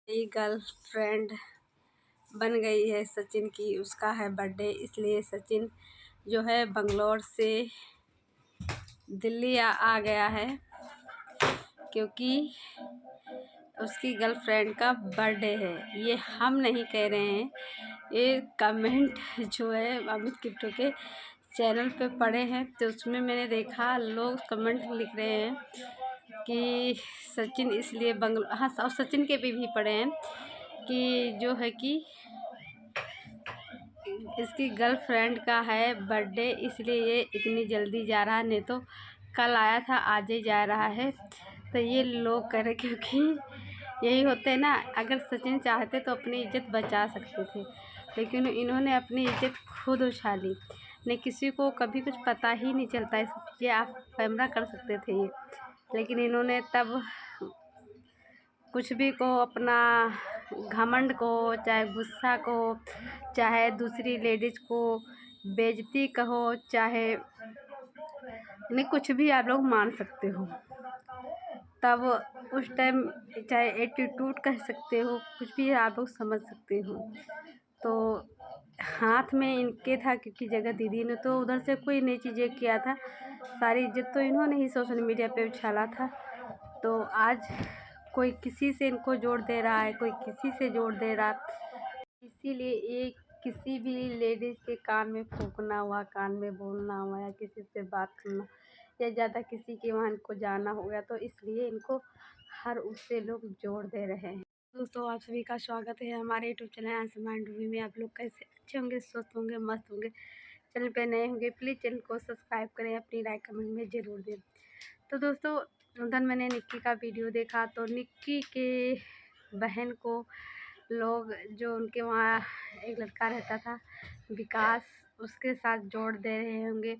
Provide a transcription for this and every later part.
मेरी गर्लफ्रेंड बन गई है सचिन की। उसका है बर्थडे, इसलिए सचिन जो है बंगलौर से दिल्ली आ गया है, क्योंकि उसकी गर्लफ्रेंड का बर्थडे है। ये हम नहीं कह रहे हैं, ये कमेंट जो है अमित किट्टू के चैनल पे पढ़े हैं, तो उसमें मैंने देखा लोग कमेंट लिख रहे हैं कि सचिन इसलिए हाँ, और सचिन के भी पढ़े हैं कि जो है कि इसकी गर्लफ्रेंड का है बर्थडे, इसलिए ये इतनी जल्दी जा रहा है, नहीं तो कल आया था आज ही जा रहा है। तो ये लोग कह रहे, क्योंकि यही होते हैं ना, अगर सचिन चाहते तो अपनी इज्जत बचा सकते थे, लेकिन इन्होंने अपनी इज्जत खुद उछा ली। नहीं, किसी को कभी कुछ पता ही नहीं चलता, इस ये आप कैमरा कर सकते थे ये, लेकिन इन्होंने तब कुछ भी को, अपना घमंड को, चाहे गुस्सा को, चाहे दूसरी लेडीज़ को बेइज्जती कहो, चाहे नहीं कुछ भी आप लोग मान सकते हो, तब उस टाइम चाहे एटीट्यूड कह सकते हो, कुछ भी आप लोग समझ सकते हो। तो हाथ में इनके था, क्योंकि जगह दीदी ने तो उधर से कोई नई चीज़ें किया था, सारी इज्जत तो इन्होंने ही सोशल मीडिया पे उछाला था। तो आज कोई किसी से इनको जोड़ दे रहा है, कोई किसी से जोड़ दे रहा, इसीलिए ये किसी भी लेडीज़ के कान में फूंकना हुआ, कान में बोलना हुआ, या किसी से बात करना, या ज़्यादा किसी के वहाँ इनको जाना हो गया, तो इसलिए इनको हर उससे लोग जोड़ दे रहे हैं। दोस्तों, आप सभी का स्वागत है हमारे यूट्यूब चैनल आसमान डूबी में। आप लोग कैसे, अच्छे होंगे, स्वस्थ होंगे, मस्त होंगे। चैनल पे नए होंगे प्लीज़ चैनल को सब्सक्राइब करें, अपनी राय कमेंट में ज़रूर दें। तो दोस्तों, उधर मैंने निक्की का वीडियो देखा, तो निक्की के बहन को लोग, जो उनके वहाँ एक लड़का रहता था विकास, उसके साथ जोड़ दे रहे होंगे,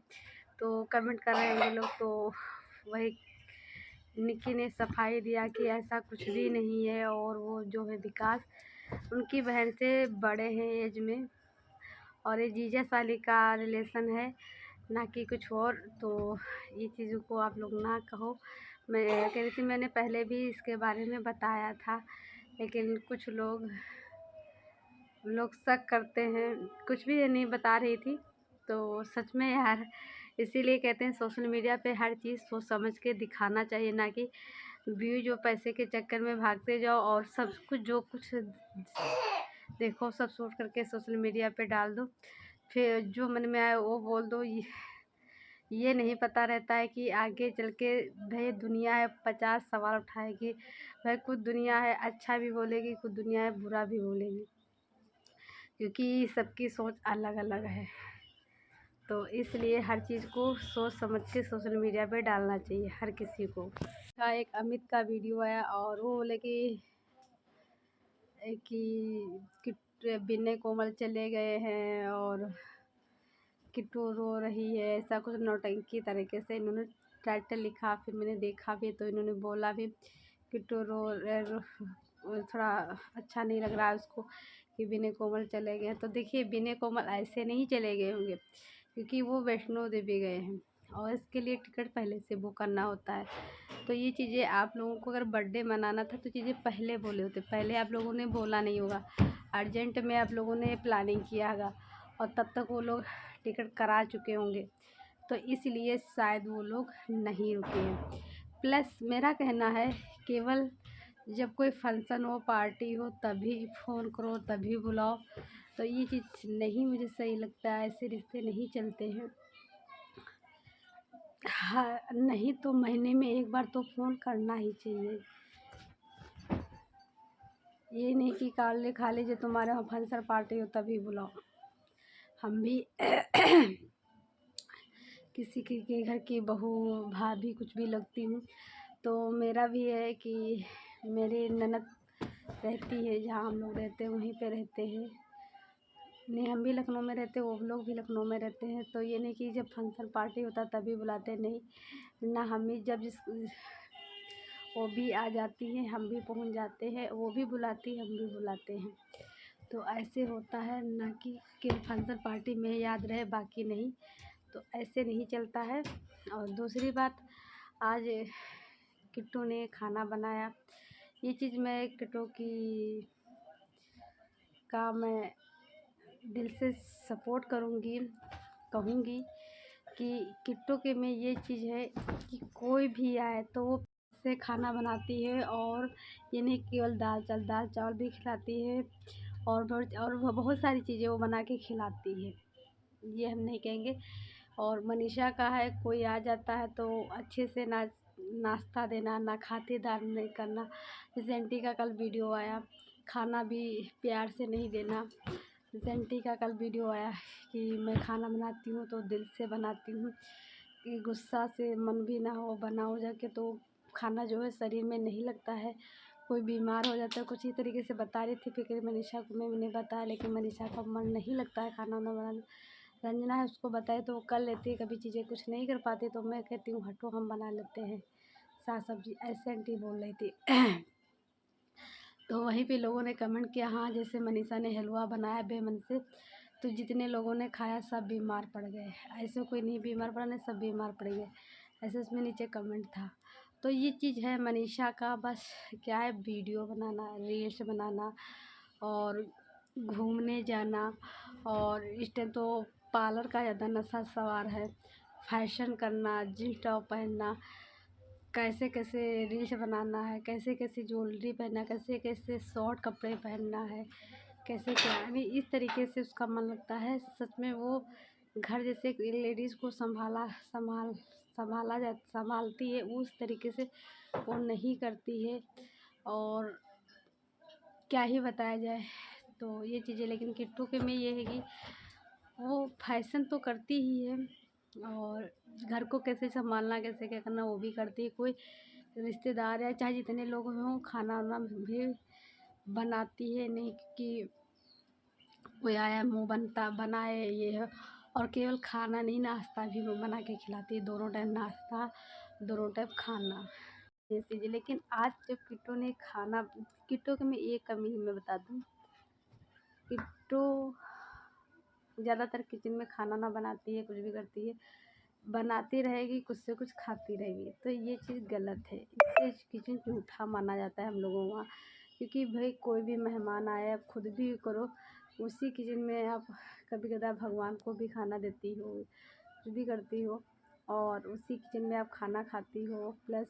तो कमेंट कर रहे होंगे लोग। तो वही निक्की ने सफाई दिया कि ऐसा कुछ भी नहीं है, और वो जो है विकास उनकी बहन से बड़े हैं एज में, और ये जीजा साली का रिलेशन है, ना कि कुछ और। तो ये चीज़ों को आप लोग ना कहो। मैं कह रही थी, मैंने पहले भी इसके बारे में बताया था, लेकिन कुछ लोग शक करते हैं, कुछ भी नहीं बता रही थी। तो सच में यार, इसीलिए कहते हैं सोशल मीडिया पे हर चीज़ सोच समझ के दिखाना चाहिए, ना कि व्यूज और पैसे के चक्कर में भागते जाओ और सब कुछ जो कुछ देखो सब शूट करके सोशल मीडिया पे डाल दो, फिर जो मन में आए वो बोल दो। ये नहीं पता रहता है कि आगे चल के भाई दुनिया है 50 सवाल उठाएगी। भाई कुछ दुनिया है अच्छा भी बोलेगी, कुछ दुनिया है बुरा भी बोलेगी, क्योंकि सबकी सोच अलग अलग है। तो इसलिए हर चीज़ को सोच समझ के सोशल मीडिया पे डालना चाहिए हर किसी को। का एक अमित का वीडियो आया, और वो बोले कि बिन्ने कोमल चले गए हैं और किट्टू रो रही है, ऐसा कुछ नौटंकी तरीके से इन्होंने टाइटल लिखा। फिर मैंने देखा भी, तो इन्होंने बोला भी किट्टू थोड़ा अच्छा नहीं लग रहा है उसको कि विनय कोमल चले गए हैं। तो देखिए, विनय कोमल ऐसे नहीं चले गए होंगे, क्योंकि वो वैष्णो देवी गए हैं, और इसके लिए टिकट पहले से बुक करना होता है। तो ये चीज़ें आप लोगों को अगर बर्थडे मनाना था तो चीज़ें पहले बोले होते, पहले आप लोगों ने बोला नहीं होगा, अर्जेंट में आप लोगों ने प्लानिंग किया होगा, और तब तक वो लोग टिकट करा चुके होंगे, तो इसलिए शायद वो लोग नहीं रुके हैं। प्लस मेरा कहना है, केवल जब कोई फंक्शन हो, पार्टी हो, तभी फ़ोन करो, तभी बुलाओ, तो ये चीज़ नहीं मुझे सही लगता है। ऐसे रिश्ते नहीं चलते हैं। हाँ, नहीं तो महीने में एक बार तो फ़ोन करना ही चाहिए। ये नहीं कि काले खा लीजिए, तुम्हारे वहाँ फंक्शन पार्टी हो तभी बुलाओ। हम भी किसी के घर की बहू, भाभी कुछ भी लगती हूँ, तो मेरा भी है कि मेरी ननद रहती है जहाँ हम लोग रहते हैं वहीं पे रहते हैं। नहीं, हम भी लखनऊ में रहते हैं, वो लोग भी लखनऊ में रहते हैं। तो ये नहीं कि जब फंक्शन पार्टी होता है तभी बुलाते, नहीं ना, हम भी जब वो भी आ जाती हैं, हम भी पहुंच जाते हैं, वो भी बुलाती, हम भी बुलाते हैं। तो ऐसे होता है, ना कि फंक्शन पार्टी में याद रहे बाकी नहीं, तो ऐसे नहीं चलता है। और दूसरी बात, आज किट्टू ने खाना बनाया, ये चीज़ मैं किट्टू की का मैं दिल से सपोर्ट करूँगी, कहूँगी कि किट्टू के में ये चीज़ है कि कोई भी आए तो वो से खाना बनाती है, और ये नहीं केवल दाल चावल भी खिलाती है, और वो बहुत सारी चीज़ें वो बना के खिलाती है, ये हम नहीं कहेंगे। और मनीषा का है, कोई आ जाता है तो अच्छे से नाश्ता देना, ना खातिरदार नहीं करना। जैसे आंटी का कल वीडियो आया, खाना भी प्यार से नहीं देना। जैसे आंटी का कल वीडियो आया कि मैं खाना बनाती हूँ तो दिल से बनाती हूँ, कि गुस्सा से मन भी ना हो, बना हो जाके तो खाना जो है शरीर में नहीं लगता है, कोई बीमार हो जाता है। कुछ ही तरीके से बता रही थी फिक्र मनीषा को, मैंने बताया, लेकिन मनीषा का मन नहीं लगता है खाना वाना बनाने। रंजना है, उसको बताए तो वो कर लेती है, कभी चीज़ें कुछ नहीं कर पाती तो मैं कहती हूँ हटो हम बना लेते हैं साग सब्जी, ऐसे आंटी बोल रही थी। तो वहीं पे लोगों ने कमेंट किया, हाँ जैसे मनीषा ने हलवा बनाया बेमन से, तो जितने लोगों ने खाया सब बीमार पड़ गए, ऐसे कोई नहीं बीमार पड़ा, नहीं सब बीमार पड़ गए, ऐसे उसमें नीचे कमेंट था। तो ये चीज़ है मनीषा का, बस क्या है, वीडियो बनाना, रील्स बनाना, और घूमने जाना, और इस टाइम तो पार्लर का ज़्यादा नशा सवार है, फैशन करना, जींस टॉप पहनना, कैसे कैसे रील्स बनाना है, कैसे कैसे ज्वेलरी पहनना, कैसे कैसे शॉर्ट कपड़े पहनना है, कैसे क्या, यानी इस तरीके से उसका मन लगता है। सच में वो घर जैसे एक लेडीज़ को संभालती है, उस तरीके से वो नहीं करती है, और क्या ही बताया जाए। तो ये चीज़ें, लेकिन किट्टू के में ये है कि वो फैशन तो करती ही है, और घर को कैसे संभालना, कैसे क्या करना वो भी करती है। कोई रिश्तेदार या चाहे जितने लोग हों, खाना वाना भी बनाती है, नहीं कि कोई आया मुँह बनाए ये है। और केवल खाना नहीं, नाश्ता भी वो बना के खिलाती है, दोनों टाइम नाश्ता, दोनों टाइम खाना, ये चीज़ें। लेकिन आज जब किट्टू ने खाना, किट्टू की मैं एक कमी ही मैं बता दूँ, किट्टू ज़्यादातर किचन में खाना ना बनाती है, कुछ भी करती है, बनाती रहेगी, कुछ से कुछ खाती रहेगी, तो ये चीज़ गलत है, इससे किचन झूठा माना जाता है हम लोगों वहाँ। क्योंकि भाई कोई भी मेहमान आए, आप खुद भी करो, उसी किचन में आप कभी कदार भगवान को भी खाना देती हो, कुछ भी करती हो, और उसी किचन में आप खाना खाती हो, प्लस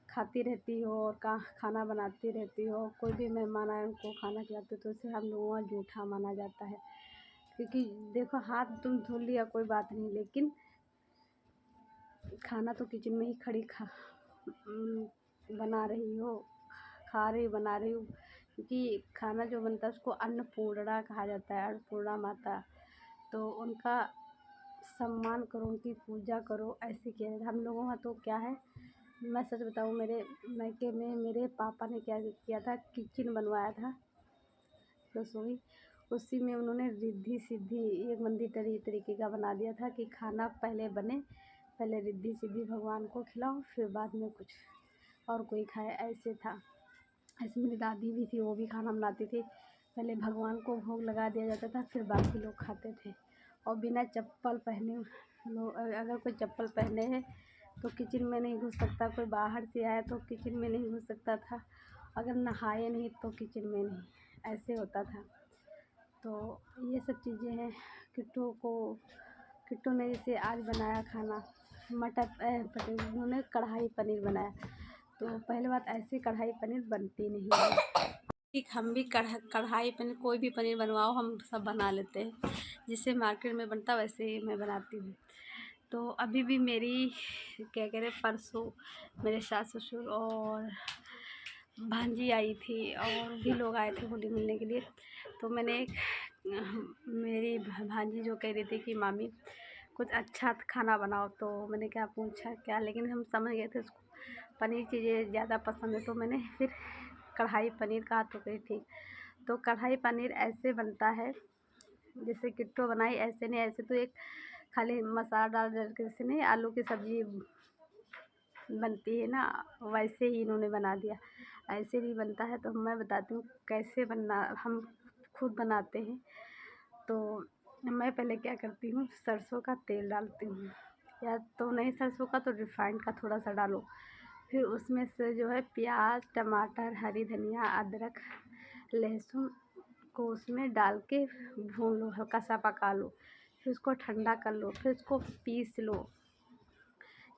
खाती रहती हो, और खाना बनाती रहती हो, कोई भी मेहमान आए उनको खाना खिलाते हो, तो उसे हम लोगों का जूठा माना जाता है। क्योंकि देखो, हाथ तुम धुल लिया कोई बात नहीं, लेकिन खाना तो किचन में ही खड़ी बना रही हो, खा रही बना रही हो। क्योंकि खाना जो बनता है उसको अन्नपूर्णा कहा जाता है, अन्नपूर्णा माता, तो उनका सम्मान करो, उनकी पूजा करो, ऐसे किया जाता है। हम लोगों का तो क्या है, मैं सच बताऊँ, मेरे मायके में मेरे पापा ने क्या किया था, किचन बनवाया था रसोई, उसी में उन्होंने रिद्धि सिद्धि एक मंदिर तरीके का बना दिया था कि खाना पहले बने, पहले रिद्धि सिद्धि भगवान को खिलाओ, फिर बाद में कुछ और कोई खाए, ऐसे था। ऐसे मेरी दादी भी थी, वो भी खाना बनाती थी, पहले भगवान को भोग लगा दिया जाता था, फिर बाकी लोग खाते थे। और बिना चप्पल पहने लोग, अगर कोई चप्पल पहने है तो किचन में नहीं घुस सकता, कोई बाहर से आया तो किचन में नहीं घुस सकता था, अगर नहाए नहीं तो किचन में नहीं, ऐसे होता था। तो ये सब चीज़ें हैं। किट्टू ने जैसे आज बनाया खाना, पनीर, उन्होंने कढ़ाई पनीर बनाया, तो पहले बात, ऐसे कढ़ाई पनीर बनती नहीं है। ठीक, हम भी कढ़ाई पनीर, कोई भी पनीर बनवाओ हम सब बना लेते हैं, जिससे मार्केट में बनता वैसे ही मैं बनाती हूँ। तो अभी भी मेरी क्या कह रहे, परसों मेरे सास ससुर और भांजी आई थी, और भी लोग आए थे होली मिलने के लिए। तो मैंने मेरी भांजी जो कह रही थी कि मामी कुछ अच्छा खाना बनाओ, तो मैंने क्या पूछा क्या, लेकिन हम समझ गए थे उसको पनीर चीज़ें ज़्यादा पसंद है, तो मैंने फिर कढ़ाई पनीर कहा, तो कही ठीक। तो कढ़ाई पनीर ऐसे बनता है जैसे किट्टू बनाई, ऐसे नहीं, ऐसे तो एक खाली मसाला डाल के, जैसे नहीं आलू की सब्ज़ी बनती है ना, वैसे ही इन्होंने बना दिया, ऐसे नहीं बनता है। तो मैं बताती हूँ कैसे बनना, हम खुद बनाते हैं। तो मैं पहले क्या करती हूँ, सरसों का तेल डालती हूँ, या तो नहीं सरसों का तो रिफाइंड का थोड़ा सा डालो, फिर उसमें से जो है प्याज, टमाटर, हरी धनिया, अदरक, लहसुन को उसमें डाल के भून लो, हल्का सा पका लो। फिर उसको ठंडा कर लो, फिर उसको पीस लो।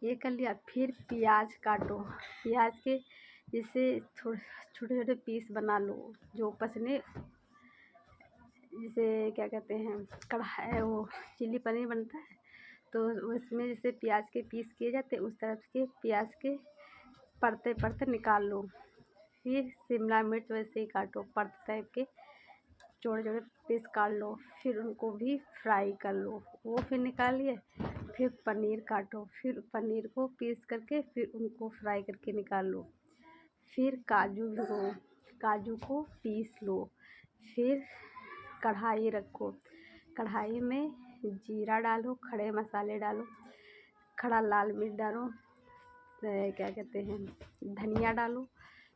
ये कर लिया, फिर प्याज काटो, प्याज के जैसे छोटे छोटे पीस बना लो, जो पसने जैसे क्या कहते हैं कढ़ाई वो चिली पनीर बनता है तो उसमें जैसे प्याज के पीस किए जाते उस तरफ के प्याज के परते परते निकाल लो। फिर शिमला मिर्च वैसे ही काटो, परते टाइप के छोटे छोटे पीस काट लो। फिर उनको भी फ्राई कर लो, वो फिर निकाल लिए। फिर पनीर काटो, फिर पनीर को पीस करके फिर उनको फ्राई करके निकाल लो। फिर काजू भिगो, काजू को पीस लो। फिर कढ़ाई रखो, कढ़ाई में जीरा डालो, खड़े मसाले डालो, खड़ा लाल मिर्च डालो, क्या कहते हैं धनिया डालो।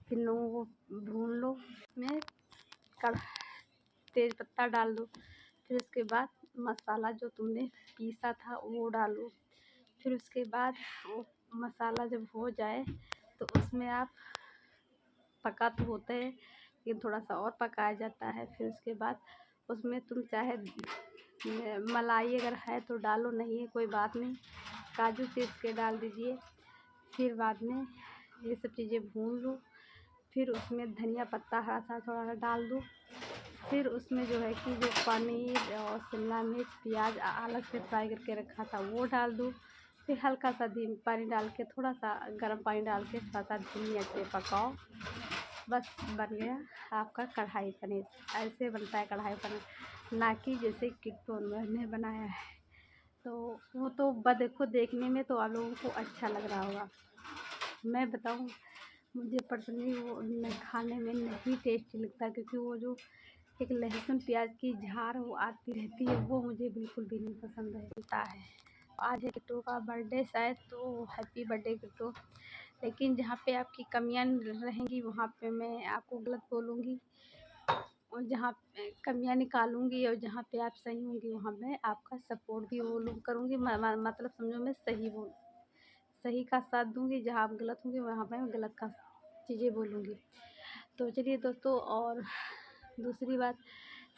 फिर लोगों को भून लो, में तेज पत्ता डाल दो। फिर उसके बाद मसाला जो तुमने पीसा था वो डालो। फिर उसके बाद वो मसाला जब हो जाए तो उसमें आप पका तो होता है लेकिन थोड़ा सा और पकाया जाता है। फिर उसके बाद उसमें तुम चाहे मलाई अगर है तो डालो, नहीं है कोई बात नहीं, काजू पीस के डाल दीजिए। फिर बाद में ये सब चीज़ें भून लो। फिर उसमें धनिया पत्ता हरा सा थोड़ा सा डाल दो। फिर उसमें जो है कि जो पनीर और शिमला मिर्च प्याज अलग से फ्राई करके रखा था वो डाल दो। फिर हल्का सा पानी डाल के थोड़ा सा गर्म पानी डाल के थोड़ा सा धीमी आंच पे पकाओ। बस बन गया आपका कढ़ाई पनीर। ऐसे बनता है कढ़ाई पनीर, ना कि जैसे किट्टू ने बनाया है। तो वो तो देखो देखने में तो आप लोगों को अच्छा लग रहा होगा, मैं बताऊँ मुझे पर्सनली वो खाने में नहीं टेस्टी लगता, क्योंकि वो जो एक लहसुन प्याज की झार वो आती रहती है वो मुझे बिल्कुल भी नहीं पसंद है। आज है किट्टू का बर्थडे शायद, तो हैप्पी बर्थडे किट्टू। लेकिन जहाँ पे आपकी कमियां रहेंगी वहाँ पे मैं आपको गलत बोलूँगी, और जहाँ कमियां निकालूंगी और जहाँ पे आप सही होंगी वहाँ मैं आपका सपोर्ट भी करूँगी। मतलब समझो मैं सही का साथ दूंगी, जहाँ आप गलत होंगे वहाँ पे मैं गलत का चीज़ें बोलूँगी। तो चलिए दोस्तों, और दूसरी बात,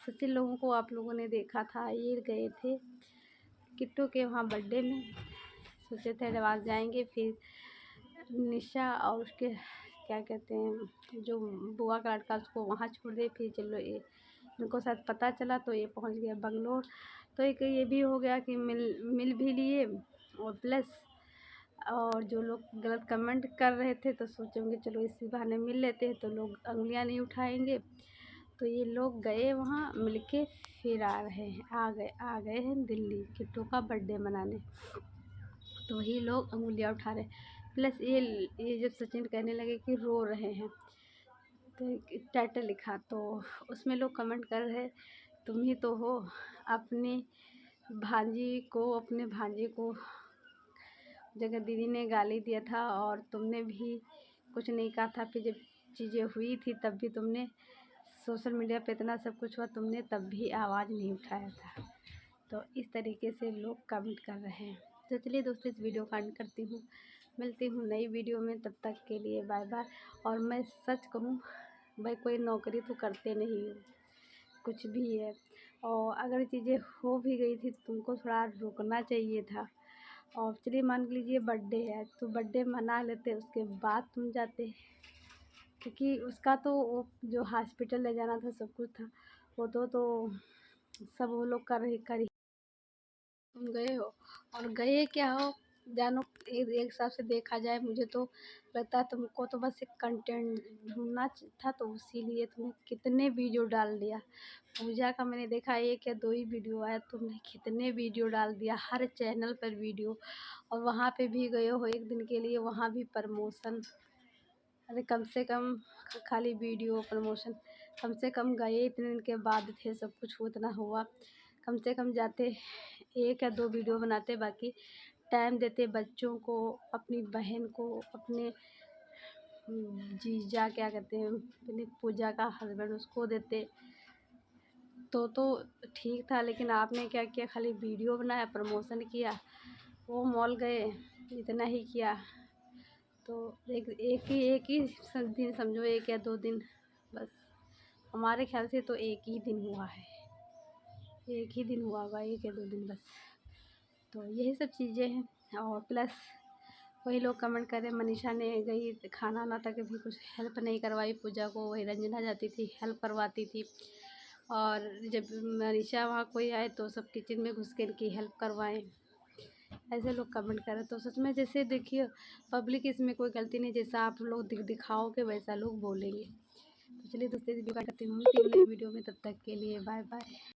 सचिन लोगों को आप लोगों ने देखा था, ये गए थे किट्टू के वहाँ बर्थडे में, सोचे थे आज जाएंगे। फिर निशा और उसके क्या कहते हैं जो बुआ का लड़का उसको वहाँ छोड़ दे। फिर चलो ये इनको शायद पता चला तो ये पहुँच गया बंगलोर। तो एक ये भी हो गया कि मिल भी लिए, और प्लस और जो लोग गलत कमेंट कर रहे थे तो सोचेंगे चलो इसी बहाने मिल लेते हैं तो लोग उंगलियां नहीं उठाएंगे। तो ये लोग गए वहाँ मिल के फिर आ गए हैं दिल्ली किट्टू का बर्थडे मनाने। तो वही लोग उंगलियां उठा रहे, प्लस ये जब सचिन कहने लगे कि रो रहे हैं तो एक टाइटल लिखा, तो उसमें लोग कमेंट कर रहे तुम ही तो हो, अपने भांजी को जगह दीदी ने गाली दिया था और तुमने भी कुछ नहीं कहा था। फिर जब चीज़ें हुई थी तब भी तुमने सोशल मीडिया पे इतना सब कुछ हुआ, तुमने तब भी आवाज़ नहीं उठाया था। तो इस तरीके से लोग कमेंट कर रहे हैं। तो चलिए दोस्तों, इस वीडियो का एंड करती हूँ, मिलती हूँ नई वीडियो में, तब तक के लिए बाय बाय। और मैं सच कहूँ भाई, कोई नौकरी तो करते नहीं हो, कुछ भी है, और अगर चीज़ें हो भी गई थी तो तुमको थोड़ा रुकना चाहिए था। और चलिए मान लीजिए बर्थडे है तो बर्थडे मना लेते, उसके बाद तुम जाते, क्योंकि उसका तो वो जो हॉस्पिटल ले जाना था सब कुछ था वो तो सब वो लोग कर ही तुम गए हो, और गए क्या हो जानो। एक हिसाब से देखा जाए मुझे तो लगता है तुमको तो बस एक कंटेंट ढूंढना था, तो इसीलिए तुमने कितने वीडियो डाल दिया। पूजा का मैंने देखा एक या दो ही वीडियो आया, तुमने कितने वीडियो डाल दिया, हर चैनल पर वीडियो। और वहाँ पे भी गए हो एक दिन के लिए, वहाँ भी प्रमोशन। अरे कम से कम खाली वीडियो प्रमोशन, कम से कम गए इतने दिन के बाद थे, सब कुछ उतना हुआ, कम से कम जाते एक या दो वीडियो बनाते, बाकी टाइम देते बच्चों को, अपनी बहन को, अपने जीजा क्या कहते हैं अपनी पूजा का हस्बैंड उसको देते तो ठीक था। लेकिन आपने क्या किया, खाली वीडियो बनाया, प्रमोशन किया, वो मॉल गए, इतना ही किया। तो एक ही दिन समझो, 1 या 2 दिन बस। हमारे ख्याल से तो 1 ही दिन हुआ है, 1 ही दिन हुआ होगा, 1 या 2 दिन बस। तो यही सब चीज़ें हैं। और प्लस वही लोग कमेंट कर रहे, मनीषा ने गई खाना वाना तक भी कुछ हेल्प नहीं करवाई पूजा को, वही रंजना जाती थी हेल्प करवाती थी। और जब मनीषा वहाँ कोई आए तो सब किचन में घुस के इनकी हेल्प करवाएं, ऐसे लोग कमेंट करें। तो सच में जैसे देखिए पब्लिक इसमें कोई गलती नहीं, जैसा आप लोग दिखाओगे वैसा लोग बोलेंगे। तो चलिए दोस्तों वीडियो करती हूँ वीडियो में, तब तक के लिए बाय बाय।